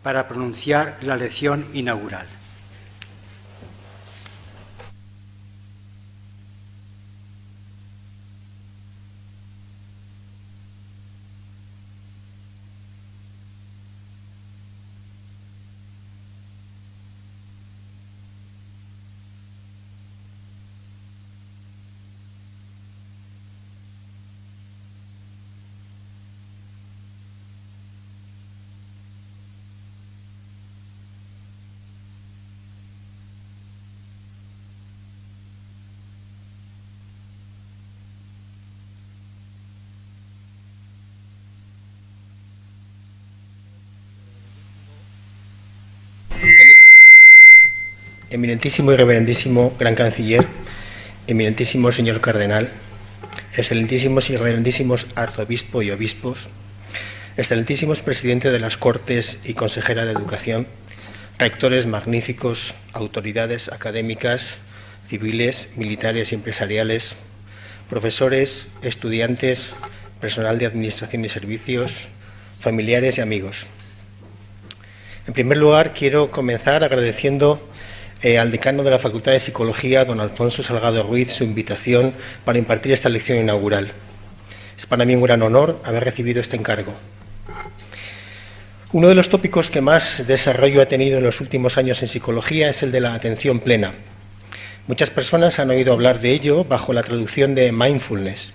para pronunciar la lección inaugural. Eminentísimo y reverendísimo Gran Canciller, eminentísimo señor Cardenal, excelentísimos y reverendísimos arzobispo y obispos, excelentísimos presidentes de las Cortes y consejera de Educación, rectores magníficos, autoridades académicas, civiles, militares y empresariales, profesores, estudiantes, personal de Administración y Servicios, familiares y amigos. En primer lugar, quiero comenzar agradeciendo al decano de la Facultad de Psicología, don Alfonso Salgado Ruiz, su invitación para impartir esta lección inaugural. Es para mí un gran honor haber recibido este encargo. Uno de los tópicos que más desarrollo ha tenido en los últimos años en psicología es el de la atención plena. Muchas personas han oído hablar de ello bajo la traducción de mindfulness.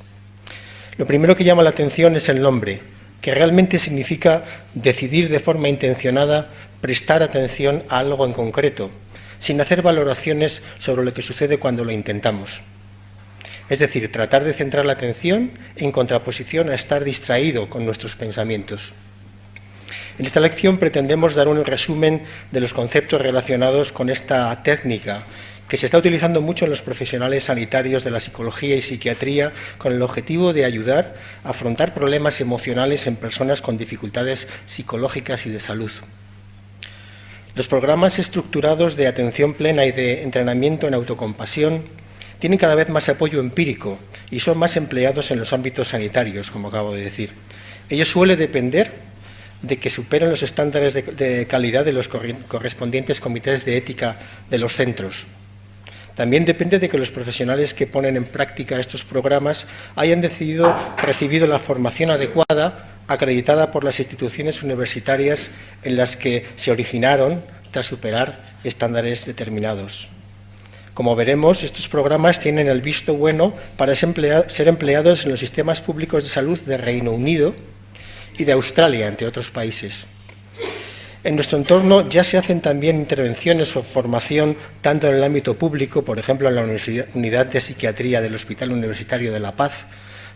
Lo primero que llama la atención es el nombre, que realmente significa decidir de forma intencionada prestar atención a algo en concreto, sin hacer valoraciones sobre lo que sucede cuando lo intentamos. Es decir, tratar de centrar la atención en contraposición a estar distraído con nuestros pensamientos. En esta lección pretendemos dar un resumen de los conceptos relacionados con esta técnica, que se está utilizando mucho en los profesionales sanitarios de la psicología y psiquiatría con el objetivo de ayudar a afrontar problemas emocionales en personas con dificultades psicológicas y de salud. Los programas estructurados de atención plena y de entrenamiento en autocompasión tienen cada vez más apoyo empírico y son más empleados en los ámbitos sanitarios, como acabo de decir. Ello suele depender de que superen los estándares de calidad de los correspondientes comités de ética de los centros. También depende de que los profesionales que ponen en práctica estos programas hayan recibido la formación adecuada acreditada por las instituciones universitarias en las que se originaron tras superar estándares determinados. Como veremos, estos programas tienen el visto bueno para ser empleados en los sistemas públicos de salud de Reino Unido y de Australia, entre otros países. En nuestro entorno ya se hacen también intervenciones o formación tanto en el ámbito público, por ejemplo en la Unidad de Psiquiatría del Hospital Universitario de La Paz,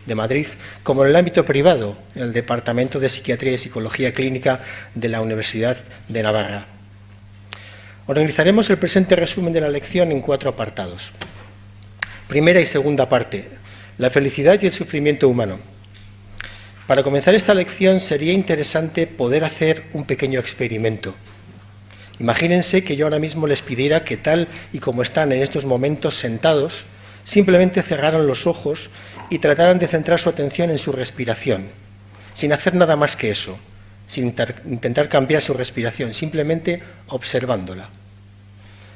de Madrid, como en el ámbito privado, en el Departamento de Psiquiatría y Psicología Clínica de la Universidad de Navarra. Organizaremos el presente resumen de la lección en 4 apartados. Primera y segunda parte, la felicidad y el sufrimiento humano. Para comenzar esta lección sería interesante poder hacer un pequeño experimento. Imagínense que yo ahora mismo les pidiera que tal y como están en estos momentos sentados, simplemente cerraran los ojos y trataran de centrar su atención en su respiración, sin hacer nada más que eso, sin intentar cambiar su respiración, simplemente observándola.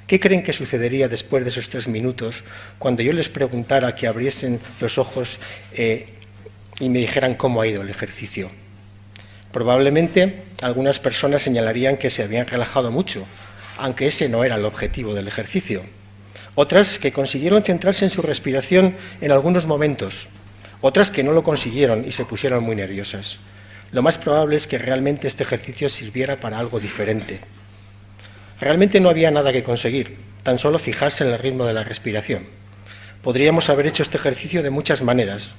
¿Qué creen que sucedería después de esos 3 minutos cuando yo les preguntara que abriesen los ojos y me dijeran cómo ha ido el ejercicio? Probablemente algunas personas señalarían que se habían relajado mucho, aunque ese no era el objetivo del ejercicio. Otras que consiguieron centrarse en su respiración en algunos momentos, otras que no lo consiguieron y se pusieron muy nerviosas. Lo más probable es que realmente este ejercicio sirviera para algo diferente. Realmente no había nada que conseguir, tan solo fijarse en el ritmo de la respiración. Podríamos haber hecho este ejercicio de muchas maneras,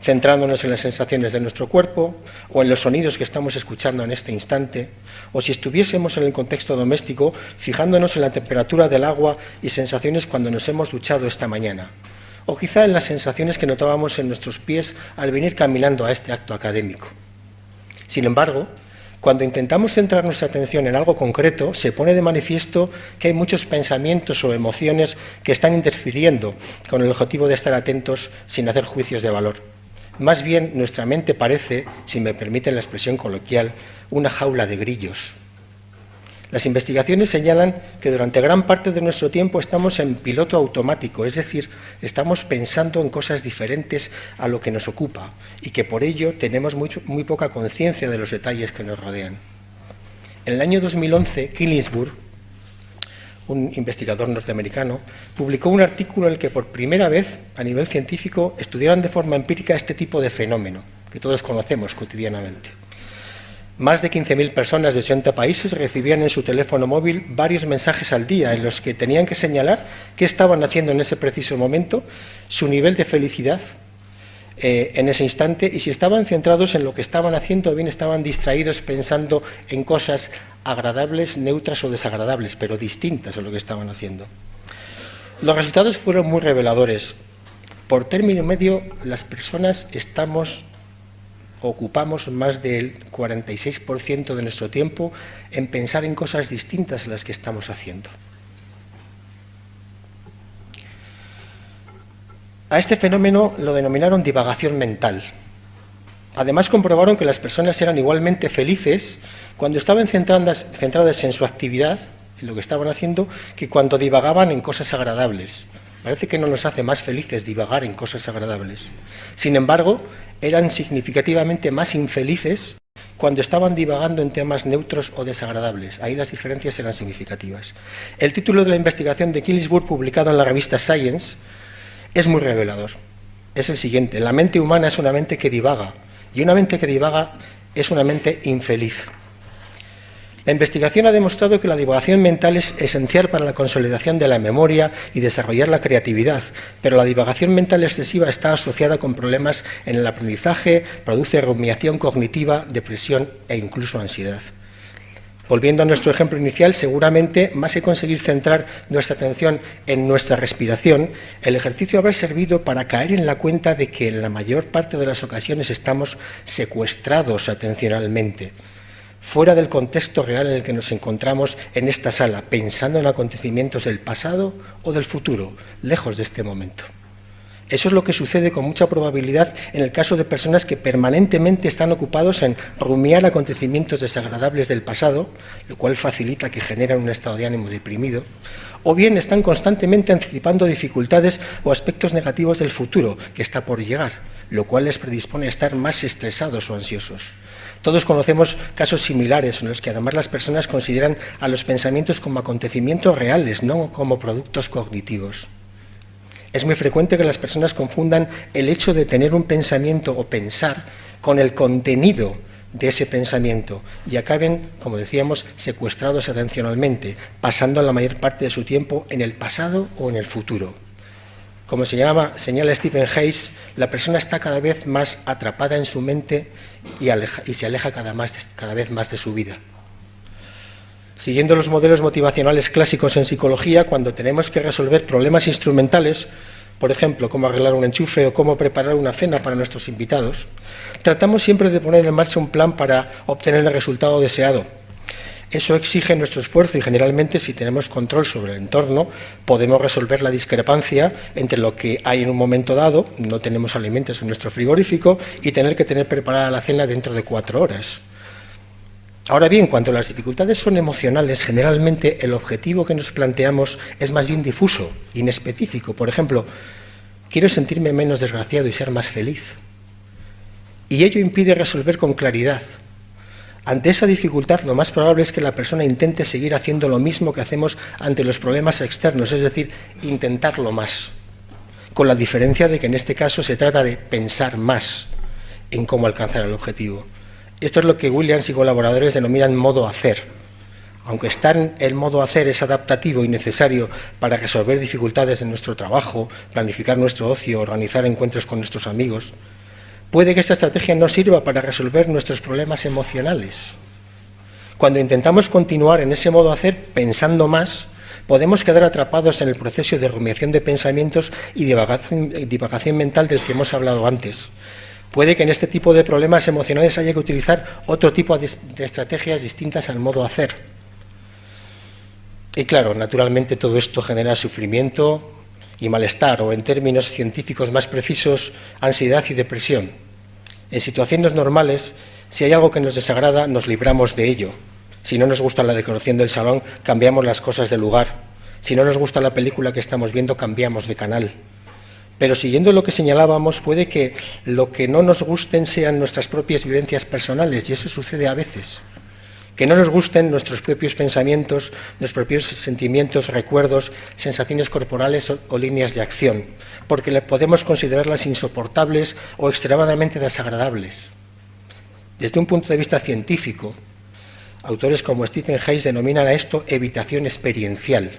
centrándonos en las sensaciones de nuestro cuerpo o en los sonidos que estamos escuchando en este instante, o si estuviésemos en el contexto doméstico, fijándonos en la temperatura del agua y sensaciones cuando nos hemos duchado esta mañana, o quizá en las sensaciones que notábamos en nuestros pies al venir caminando a este acto académico. Sin embargo, cuando intentamos centrar nuestra atención en algo concreto, se pone de manifiesto que hay muchos pensamientos o emociones que están interfiriendo con el objetivo de estar atentos sin hacer juicios de valor. Más bien, nuestra mente parece, si me permiten la expresión coloquial, una jaula de grillos. Las investigaciones señalan que durante gran parte de nuestro tiempo estamos en piloto automático, es decir, estamos pensando en cosas diferentes a lo que nos ocupa y que por ello tenemos muy poca conciencia de los detalles que nos rodean. En el año 2011, Killingsworth, un investigador norteamericano, publicó un artículo en el que por primera vez a nivel científico estudiaron de forma empírica este tipo de fenómeno que todos conocemos cotidianamente. Más de 15.000 personas de 80 países recibían en su teléfono móvil varios mensajes al día en los que tenían que señalar qué estaban haciendo en ese preciso momento, su nivel de felicidad en ese instante y si estaban centrados en lo que estaban haciendo o bien estaban distraídos pensando en cosas agradables, neutras o desagradables, pero distintas a lo que estaban haciendo. Los resultados fueron muy reveladores. Por término medio, las personas ocupamos más del 46% de nuestro tiempo en pensar en cosas distintas a las que estamos haciendo. A este fenómeno lo denominaron divagación mental. Además, comprobaron que las personas eran igualmente felices cuando estaban centradas en su actividad, en lo que estaban haciendo, que cuando divagaban en cosas agradables. Parece que no nos hace más felices divagar en cosas agradables. Sin embargo, eran significativamente más infelices cuando estaban divagando en temas neutros o desagradables. Ahí las diferencias eran significativas. El título de la investigación de Killingsworth, publicado en la revista Science, es muy revelador. Es el siguiente: la mente humana es una mente que divaga, y una mente que divaga es una mente infeliz. La investigación ha demostrado que la divagación mental es esencial para la consolidación de la memoria y desarrollar la creatividad, pero la divagación mental excesiva está asociada con problemas en el aprendizaje, produce rumiación cognitiva, depresión e incluso ansiedad. Volviendo a nuestro ejemplo inicial, seguramente, más que conseguir centrar nuestra atención en nuestra respiración, el ejercicio habrá servido para caer en la cuenta de que en la mayor parte de las ocasiones estamos secuestrados atencionalmente, fuera del contexto real en el que nos encontramos en esta sala, pensando en acontecimientos del pasado o del futuro, lejos de este momento. Eso es lo que sucede con mucha probabilidad en el caso de personas que permanentemente están ocupados en rumiar acontecimientos desagradables del pasado, lo cual facilita que generen un estado de ánimo deprimido, o bien están constantemente anticipando dificultades o aspectos negativos del futuro que está por llegar, lo cual les predispone a estar más estresados o ansiosos. Todos conocemos casos similares en los que además las personas consideran a los pensamientos como acontecimientos reales, no como productos cognitivos. Es muy frecuente que las personas confundan el hecho de tener un pensamiento o pensar con el contenido de ese pensamiento y acaben, como decíamos, secuestrados atencionalmente, pasando la mayor parte de su tiempo en el pasado o en el futuro. Como señala Stephen Hayes, la persona está cada vez más atrapada en su mente y se aleja cada vez más de su vida. Siguiendo los modelos motivacionales clásicos en psicología, cuando tenemos que resolver problemas instrumentales, por ejemplo, cómo arreglar un enchufe o cómo preparar una cena para nuestros invitados, tratamos siempre de poner en marcha un plan para obtener el resultado deseado. Eso exige nuestro esfuerzo y generalmente, si tenemos control sobre el entorno, podemos resolver la discrepancia entre lo que hay en un momento dado, no tenemos alimentos en nuestro frigorífico, y tener que tener preparada la cena dentro de 4 horas. Ahora bien, cuando las dificultades son emocionales, generalmente el objetivo que nos planteamos es más bien difuso, inespecífico. Por ejemplo, quiero sentirme menos desgraciado y ser más feliz. Y ello impide resolver con claridad. Ante esa dificultad, lo más probable es que la persona intente seguir haciendo lo mismo que hacemos ante los problemas externos, es decir, intentarlo más, con la diferencia de que en este caso se trata de pensar más en cómo alcanzar el objetivo. Esto es lo que Williams y colaboradores denominan modo hacer. Aunque el modo hacer es adaptativo y necesario para resolver dificultades en nuestro trabajo, planificar nuestro ocio, organizar encuentros con nuestros amigos, puede que esta estrategia no sirva para resolver nuestros problemas emocionales. Cuando intentamos continuar en ese modo hacer, pensando más, podemos quedar atrapados en el proceso de rumiación de pensamientos y divagación mental del que hemos hablado antes. Puede que en este tipo de problemas emocionales haya que utilizar otro tipo de estrategias distintas al modo hacer. Y claro, naturalmente todo esto genera sufrimiento y malestar, o en términos científicos más precisos, ansiedad y depresión. En situaciones normales, si hay algo que nos desagrada, nos libramos de ello. Si no nos gusta la decoración del salón, cambiamos las cosas de lugar. Si no nos gusta la película que estamos viendo, cambiamos de canal. Pero siguiendo lo que señalábamos, puede que lo que no nos gusten sean nuestras propias vivencias personales, y eso sucede a veces. Que no nos gusten nuestros propios pensamientos, nuestros propios sentimientos, recuerdos, sensaciones corporales o líneas de acción, porque podemos considerarlas insoportables o extremadamente desagradables. Desde un punto de vista científico, autores como Stephen Hayes denominan a esto evitación experiencial,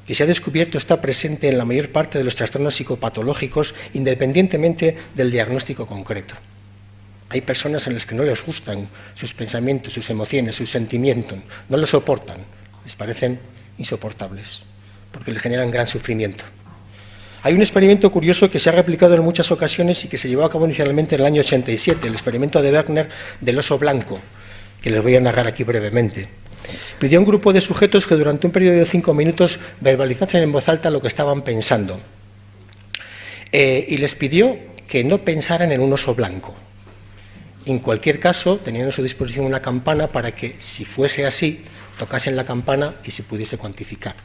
que se ha descubierto está presente en la mayor parte de los trastornos psicopatológicos independientemente del diagnóstico concreto. Hay personas en las que no les gustan sus pensamientos, sus emociones, sus sentimientos, no los soportan, les parecen insoportables, porque les generan gran sufrimiento. Hay un experimento curioso que se ha replicado en muchas ocasiones y que se llevó a cabo inicialmente en el año 87, el experimento de Wegner del oso blanco, que les voy a narrar aquí brevemente. Pidió a un grupo de sujetos que durante un periodo de 5 minutos verbalizasen en voz alta lo que estaban pensando. Y les pidió que no pensaran en un oso blanco. En cualquier caso, tenían a su disposición una campana para que, si fuese así, tocasen la campana y se pudiese cuantificar.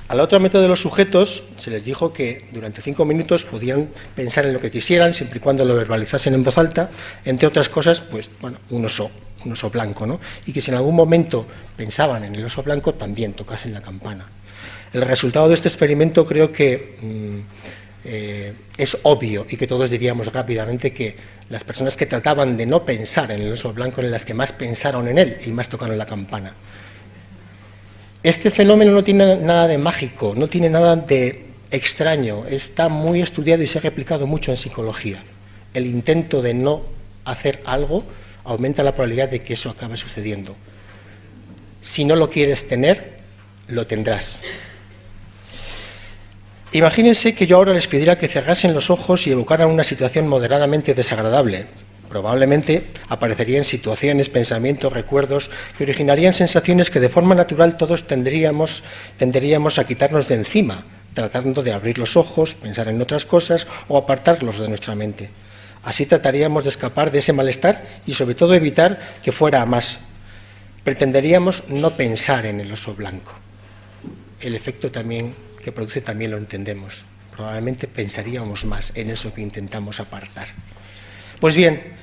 A la otra mitad de los sujetos se les dijo que durante 5 minutos podían pensar en lo que quisieran, siempre y cuando lo verbalizasen en voz alta, entre otras cosas, pues, bueno, un oso blanco, ¿no? Y que si en algún momento pensaban en el oso blanco, también tocasen la campana. El resultado de este experimento creo que es obvio y que todos diríamos rápidamente que las personas que trataban de no pensar en el oso blanco eran las que más pensaron en él y más tocaron la campana. Este fenómeno no tiene nada de mágico, no tiene nada de extraño, está muy estudiado y se ha replicado mucho en psicología. El intento de no hacer algo aumenta la probabilidad de que eso acabe sucediendo. Si no lo quieres tener, lo tendrás. Imagínense que yo ahora les pidiera que cerrasen los ojos y evocaran una situación moderadamente desagradable. Probablemente aparecerían situaciones, pensamientos, recuerdos que originarían sensaciones que de forma natural todos tenderíamos a quitarnos de encima, tratando de abrir los ojos, pensar en otras cosas o apartarlos de nuestra mente. Así trataríamos de escapar de ese malestar y sobre todo evitar que fuera a más. Pretenderíamos no pensar en el oso blanco. El efecto que produce también lo entendemos. Probablemente pensaríamos más en eso que intentamos apartar. Pues bien,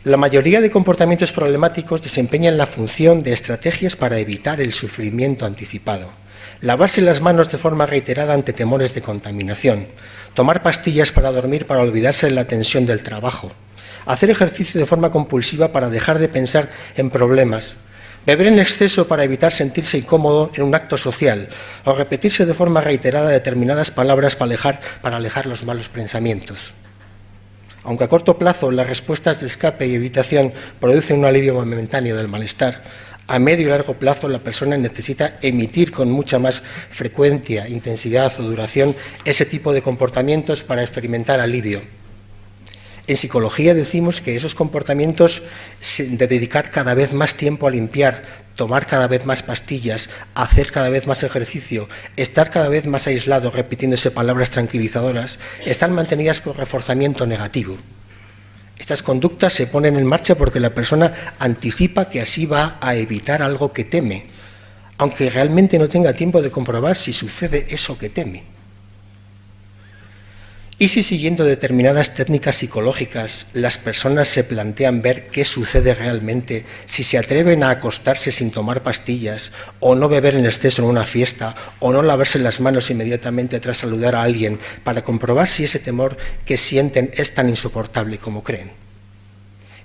la mayoría de comportamientos problemáticos desempeñan la función de estrategias para evitar el sufrimiento anticipado. Lavarse las manos de forma reiterada ante temores de contaminación, tomar pastillas para dormir para olvidarse de la tensión del trabajo, hacer ejercicio de forma compulsiva para dejar de pensar en problemas, beber en exceso para evitar sentirse incómodo en un acto social o repetirse de forma reiterada determinadas palabras para alejar los malos pensamientos. Aunque a corto plazo las respuestas de escape y evitación producen un alivio momentáneo del malestar, a medio y largo plazo la persona necesita emitir con mucha más frecuencia, intensidad o duración ese tipo de comportamientos para experimentar alivio. En psicología decimos que esos comportamientos de dedicar cada vez más tiempo a limpiar, tomar cada vez más pastillas, hacer cada vez más ejercicio, estar cada vez más aislado repitiéndose palabras tranquilizadoras, están mantenidas por reforzamiento negativo. Estas conductas se ponen en marcha porque la persona anticipa que así va a evitar algo que teme, aunque realmente no tenga tiempo de comprobar si sucede eso que teme. Y si siguiendo determinadas técnicas psicológicas las personas se plantean ver qué sucede realmente, si se atreven a acostarse sin tomar pastillas, o no beber en exceso en una fiesta, o no lavarse las manos inmediatamente tras saludar a alguien, para comprobar si ese temor que sienten es tan insoportable como creen.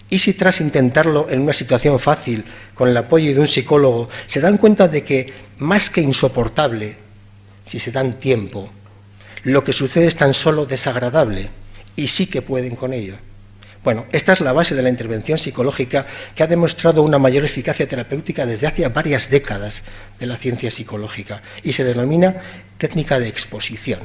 Y si tras intentarlo en una situación fácil, con el apoyo de un psicólogo, se dan cuenta de que, más que insoportable, si se dan tiempo, lo que sucede es tan solo desagradable y sí que pueden con ello. Bueno, esta es la base de la intervención psicológica que ha demostrado una mayor eficacia terapéutica desde hace varias décadas de la ciencia psicológica y se denomina técnica de exposición.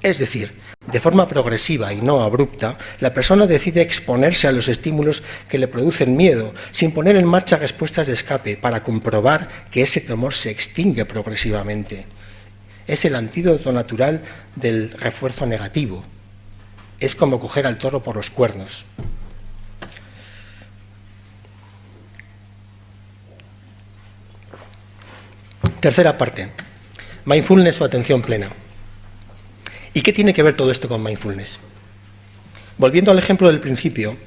Es decir, de forma progresiva y no abrupta, la persona decide exponerse a los estímulos que le producen miedo, sin poner en marcha respuestas de escape, para comprobar que ese temor se extingue progresivamente. Es el antídoto natural del refuerzo negativo. Es como coger al toro por los cuernos. Tercera parte, mindfulness o atención plena. ¿Y qué tiene que ver todo esto con mindfulness? Volviendo al ejemplo del principio,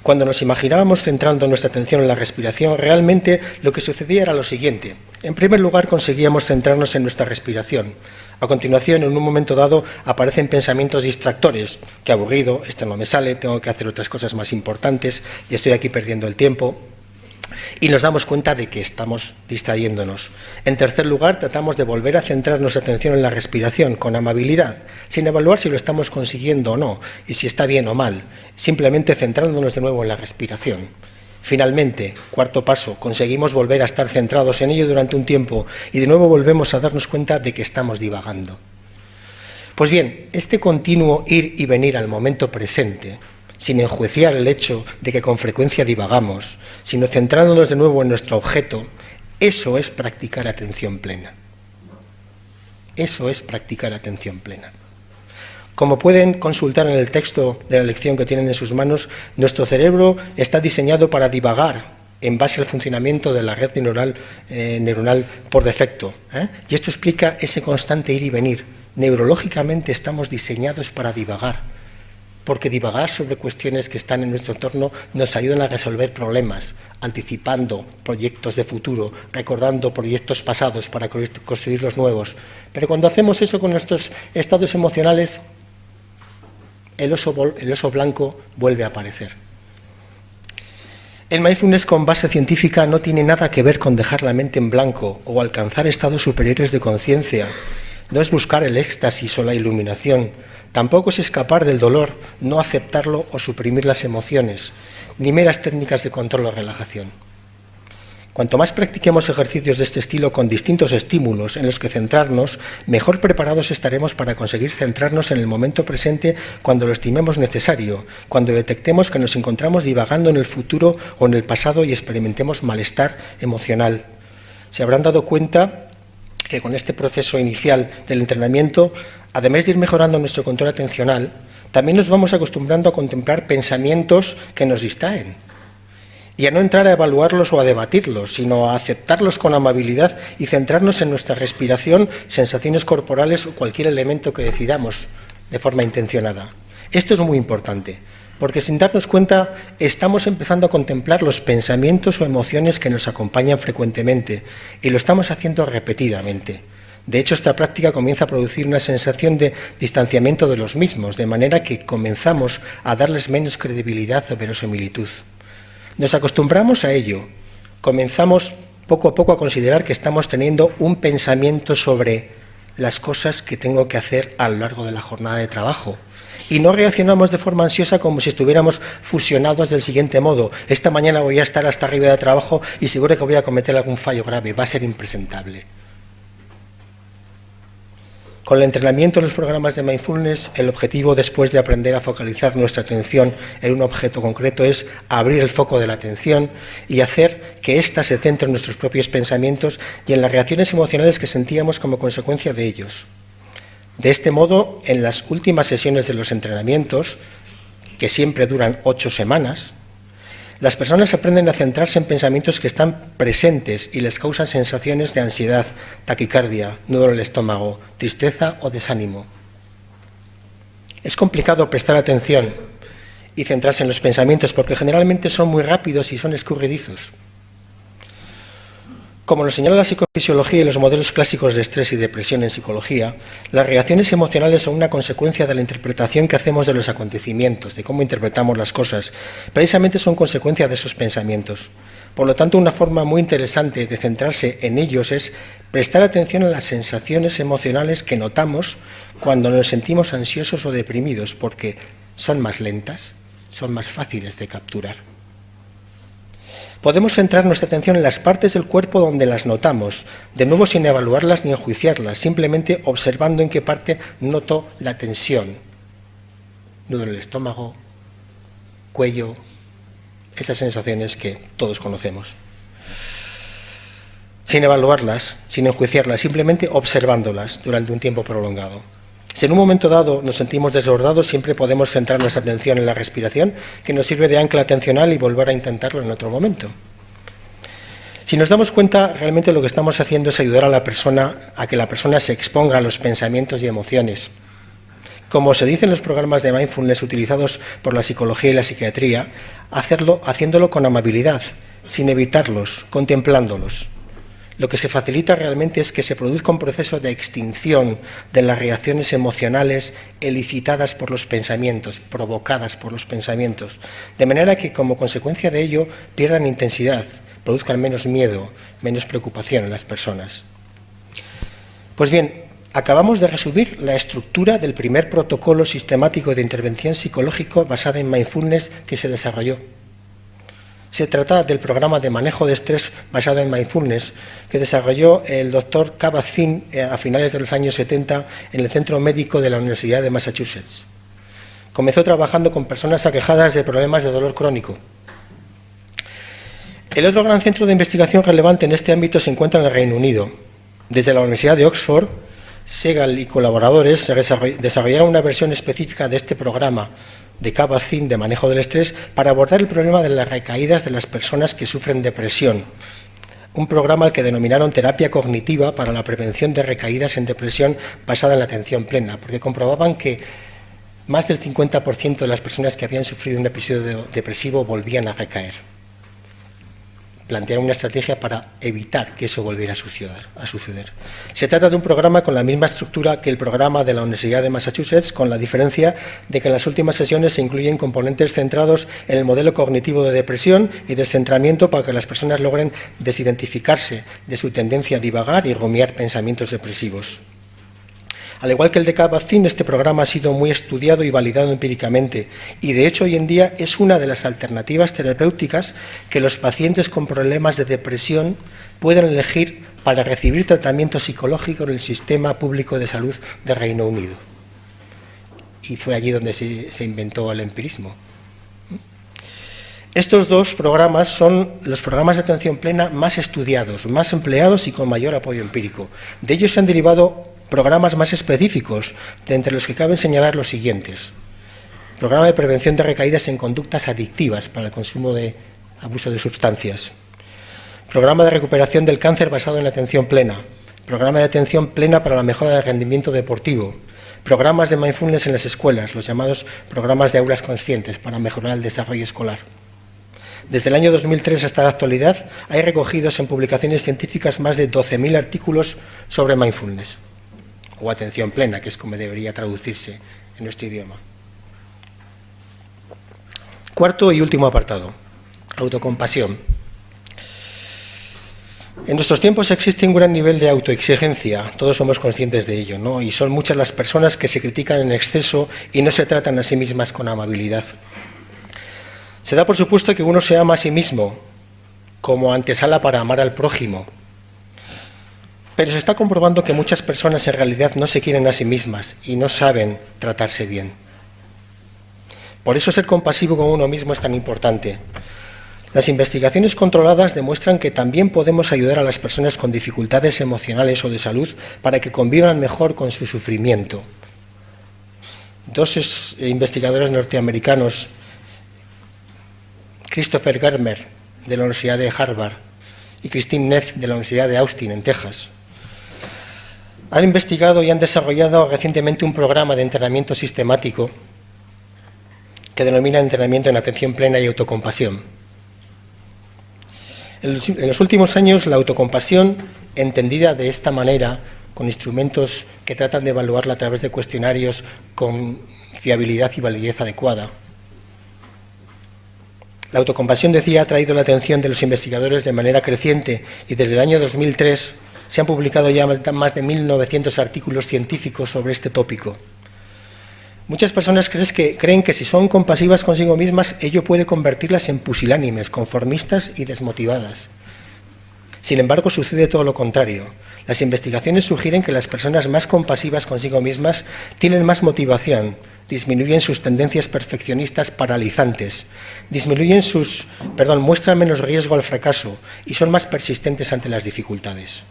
cuando nos imaginábamos centrando nuestra atención en la respiración, realmente lo que sucedía era lo siguiente. En primer lugar, conseguíamos centrarnos en nuestra respiración. A continuación, en un momento dado, aparecen pensamientos distractores. Qué aburrido, esto no me sale, tengo que hacer otras cosas más importantes y estoy aquí perdiendo el tiempo. Y nos damos cuenta de que estamos distrayéndonos. En tercer lugar, tratamos de volver a centrar nuestra atención en la respiración con amabilidad, sin evaluar si lo estamos consiguiendo o no, y si está bien o mal, simplemente centrándonos de nuevo en la respiración. Finalmente, cuarto paso, conseguimos volver a estar centrados en ello durante un tiempo y de nuevo volvemos a darnos cuenta de que estamos divagando. Pues bien, este continuo ir y venir al momento presente, sin enjuiciar el hecho de que con frecuencia divagamos, sino centrándonos de nuevo en nuestro objeto, eso es practicar atención plena. Eso es practicar atención plena. Como pueden consultar en el texto de la lección que tienen en sus manos, nuestro cerebro está diseñado para divagar en base al funcionamiento de la red neuronal por defecto. Y esto explica ese constante ir y venir. Neurológicamente estamos diseñados para divagar, porque divagar sobre cuestiones que están en nuestro entorno nos ayudan a resolver problemas, anticipando proyectos de futuro, recordando proyectos pasados para construir los nuevos. Pero cuando hacemos eso con nuestros estados emocionales, el oso blanco vuelve a aparecer. El mindfulness con base científica no tiene nada que ver con dejar la mente en blanco o alcanzar estados superiores de conciencia. No es buscar el éxtasis o la iluminación. Tampoco es escapar del dolor, no aceptarlo o suprimir las emociones, ni meras técnicas de control o relajación. Cuanto más practiquemos ejercicios de este estilo con distintos estímulos en los que centrarnos, mejor preparados estaremos para conseguir centrarnos en el momento presente cuando lo estimemos necesario, cuando detectemos que nos encontramos divagando en el futuro o en el pasado y experimentemos malestar emocional. Se habrán dado cuenta que con este proceso inicial del entrenamiento, además de ir mejorando nuestro control atencional, también nos vamos acostumbrando a contemplar pensamientos que nos distraen y a no entrar a evaluarlos o a debatirlos, sino a aceptarlos con amabilidad y centrarnos en nuestra respiración, sensaciones corporales o cualquier elemento que decidamos de forma intencionada. Esto es muy importante, porque sin darnos cuenta estamos empezando a contemplar los pensamientos o emociones que nos acompañan frecuentemente y lo estamos haciendo repetidamente. De hecho, esta práctica comienza a producir una sensación de distanciamiento de los mismos, de manera que comenzamos a darles menos credibilidad o verosimilitud. Nos acostumbramos a ello, comenzamos poco a poco a considerar que estamos teniendo un pensamiento sobre las cosas que tengo que hacer a lo largo de la jornada de trabajo. Y no reaccionamos de forma ansiosa como si estuviéramos fusionados del siguiente modo. Esta mañana voy a estar hasta arriba de trabajo y seguro que voy a cometer algún fallo grave, va a ser impresentable. Con el entrenamiento en los programas de mindfulness, el objetivo después de aprender a focalizar nuestra atención en un objeto concreto es abrir el foco de la atención y hacer que ésta se centre en nuestros propios pensamientos y en las reacciones emocionales que sentíamos como consecuencia de ellos. De este modo, en las últimas sesiones de los entrenamientos, que siempre duran 8 semanas, las personas aprenden a centrarse en pensamientos que están presentes y les causan sensaciones de ansiedad, taquicardia, nudo en el estómago, tristeza o desánimo. Es complicado prestar atención y centrarse en los pensamientos porque generalmente son muy rápidos y son escurridizos. Como nos señala la psicofisiología y los modelos clásicos de estrés y depresión en psicología, las reacciones emocionales son una consecuencia de la interpretación que hacemos de los acontecimientos, de cómo interpretamos las cosas. Precisamente son consecuencia de esos pensamientos. Por lo tanto, una forma muy interesante de centrarse en ellos es prestar atención a las sensaciones emocionales que notamos cuando nos sentimos ansiosos o deprimidos, porque son más lentas, son más fáciles de capturar. Podemos centrar nuestra atención en las partes del cuerpo donde las notamos, de nuevo sin evaluarlas ni enjuiciarlas, simplemente observando en qué parte noto la tensión. Nudo en el estómago, cuello, esas sensaciones que todos conocemos. Sin evaluarlas, sin enjuiciarlas, simplemente observándolas durante un tiempo prolongado. Si en un momento dado nos sentimos desbordados, siempre podemos centrar nuestra atención en la respiración, que nos sirve de ancla atencional y volver a intentarlo en otro momento. Si nos damos cuenta, realmente lo que estamos haciendo es ayudar a la persona a que la persona se exponga a los pensamientos y emociones. Como se dice en los programas de mindfulness utilizados por la psicología y la psiquiatría, haciéndolo con amabilidad, sin evitarlos, contemplándolos. Lo que se facilita realmente es que se produzca un proceso de extinción de las reacciones emocionales elicitadas por los pensamientos, provocadas por los pensamientos, de manera que como consecuencia de ello pierdan intensidad, produzcan menos miedo, menos preocupación en las personas. Pues bien, acabamos de resumir la estructura del primer protocolo sistemático de intervención psicológico basada en mindfulness que se desarrolló. Se trata del programa de manejo de estrés basado en mindfulness que desarrolló el doctor Kabat-Zinn a finales de los años 70 en el Centro Médico de la Universidad de Massachusetts. Comenzó trabajando con personas aquejadas de problemas de dolor crónico. El otro gran centro de investigación relevante en este ámbito se encuentra en el Reino Unido. Desde la Universidad de Oxford, Segal y colaboradores desarrollaron una versión específica de este programa de Kabat-Zinn de manejo del estrés para abordar el problema de las recaídas de las personas que sufren depresión. Un programa al que denominaron terapia cognitiva para la prevención de recaídas en depresión basada en la atención plena, porque comprobaban que más del 50% de las personas que habían sufrido un episodio depresivo volvían a recaer. Plantearon una estrategia para evitar que eso volviera a suceder. Se trata de un programa con la misma estructura que el programa de la Universidad de Massachusetts, con la diferencia de que en las últimas sesiones se incluyen componentes centrados en el modelo cognitivo de depresión y descentramiento para que las personas logren desidentificarse de su tendencia a divagar y rumiar pensamientos depresivos. Al igual que el de Kabat-Zinn, este programa ha sido muy estudiado y validado empíricamente y, de hecho, hoy en día es una de las alternativas terapéuticas que los pacientes con problemas de depresión pueden elegir para recibir tratamiento psicológico en el sistema público de salud de Reino Unido. Y fue allí donde se inventó el empirismo. Estos dos programas son los programas de atención plena más estudiados, más empleados y con mayor apoyo empírico. De ellos se han derivado programas más específicos, de entre los que caben señalar los siguientes. Programa de prevención de recaídas en conductas adictivas para el consumo de abuso de sustancias. Programa de recuperación del cáncer basado en la atención plena. Programa de atención plena para la mejora del rendimiento deportivo. Programas de mindfulness en las escuelas, los llamados programas de aulas conscientes para mejorar el desarrollo escolar. Desde el año 2003 hasta la actualidad hay recogidos en publicaciones científicas más de 12.000 artículos sobre mindfulness, o atención plena, que es como debería traducirse en nuestro idioma. Cuarto y último apartado, autocompasión. En nuestros tiempos existe un gran nivel de autoexigencia, todos somos conscientes de ello, ¿no? Y son muchas las personas que se critican en exceso y no se tratan a sí mismas con amabilidad. Se da por supuesto que uno se ama a sí mismo como antesala para amar al prójimo. Pero se está comprobando que muchas personas en realidad no se quieren a sí mismas y no saben tratarse bien. Por eso ser compasivo con uno mismo es tan importante. Las investigaciones controladas demuestran que también podemos ayudar a las personas con dificultades emocionales o de salud para que convivan mejor con su sufrimiento. Dos investigadores norteamericanos, Christopher Germer, de la Universidad de Harvard, y Christine Neff, de la Universidad de Austin, en Texas, han investigado y han desarrollado recientemente un programa de entrenamiento sistemático que denomina entrenamiento en atención plena y autocompasión. En los últimos años, la autocompasión, entendida de esta manera, con instrumentos que tratan de evaluarla a través de cuestionarios con fiabilidad y validez adecuada. La autocompasión, decía, ha atraído la atención de los investigadores de manera creciente y desde el año 2003 se han publicado ya más de 1.900 artículos científicos sobre este tópico. Muchas personas creen que si son compasivas consigo mismas, ello puede convertirlas en pusilánimes, conformistas y desmotivadas. Sin embargo, sucede todo lo contrario. Las investigaciones sugieren que las personas más compasivas consigo mismas tienen más motivación, disminuyen sus tendencias perfeccionistas paralizantes, muestran menos riesgo al fracaso y son más persistentes ante las dificultades.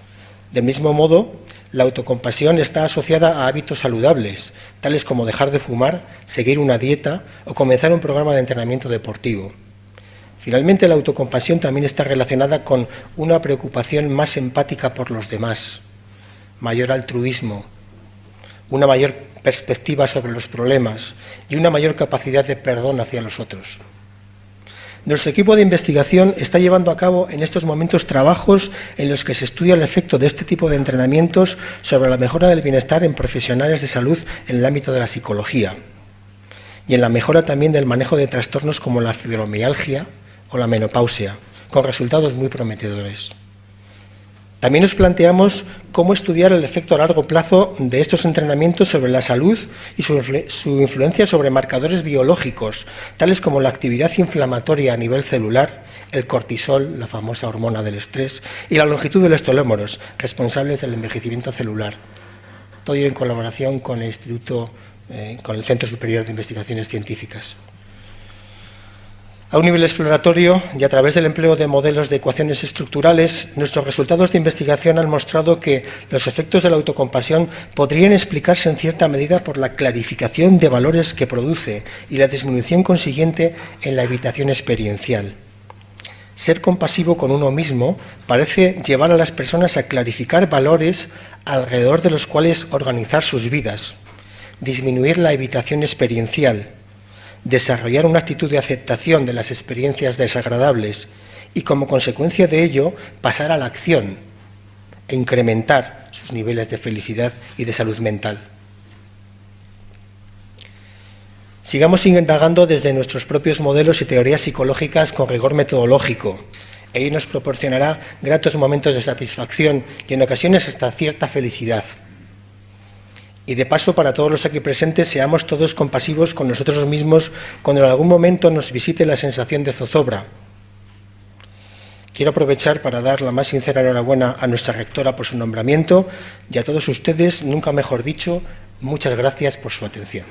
Del mismo modo, la autocompasión está asociada a hábitos saludables, tales como dejar de fumar, seguir una dieta o comenzar un programa de entrenamiento deportivo. Finalmente, la autocompasión también está relacionada con una preocupación más empática por los demás, mayor altruismo, una mayor perspectiva sobre los problemas y una mayor capacidad de perdón hacia los otros. Nuestro equipo de investigación está llevando a cabo en estos momentos trabajos en los que se estudia el efecto de este tipo de entrenamientos sobre la mejora del bienestar en profesionales de salud en el ámbito de la psicología y en la mejora también del manejo de trastornos como la fibromialgia o la menopausia, con resultados muy prometedores. También nos planteamos cómo estudiar el efecto a largo plazo de estos entrenamientos sobre la salud y su influencia sobre marcadores biológicos, tales como la actividad inflamatoria a nivel celular, el cortisol, la famosa hormona del estrés, y la longitud de los telómeros, responsables del envejecimiento celular. Todo ello en colaboración con el con el Centro Superior de Investigaciones Científicas. A un nivel exploratorio y a través del empleo de modelos de ecuaciones estructurales, nuestros resultados de investigación han mostrado que los efectos de la autocompasión podrían explicarse en cierta medida por la clarificación de valores que produce y la disminución consiguiente en la evitación experiencial. Ser compasivo con uno mismo parece llevar a las personas a clarificar valores alrededor de los cuales organizar sus vidas, disminuir la evitación experiencial, desarrollar una actitud de aceptación de las experiencias desagradables y, como consecuencia de ello, pasar a la acción e incrementar sus niveles de felicidad y de salud mental. Sigamos indagando desde nuestros propios modelos y teorías psicológicas con rigor metodológico. Ello nos proporcionará gratos momentos de satisfacción y en ocasiones hasta cierta felicidad. Y de paso, para todos los aquí presentes, seamos todos compasivos con nosotros mismos cuando en algún momento nos visite la sensación de zozobra. Quiero aprovechar para dar la más sincera enhorabuena a nuestra rectora por su nombramiento y a todos ustedes, nunca mejor dicho, muchas gracias por su atención.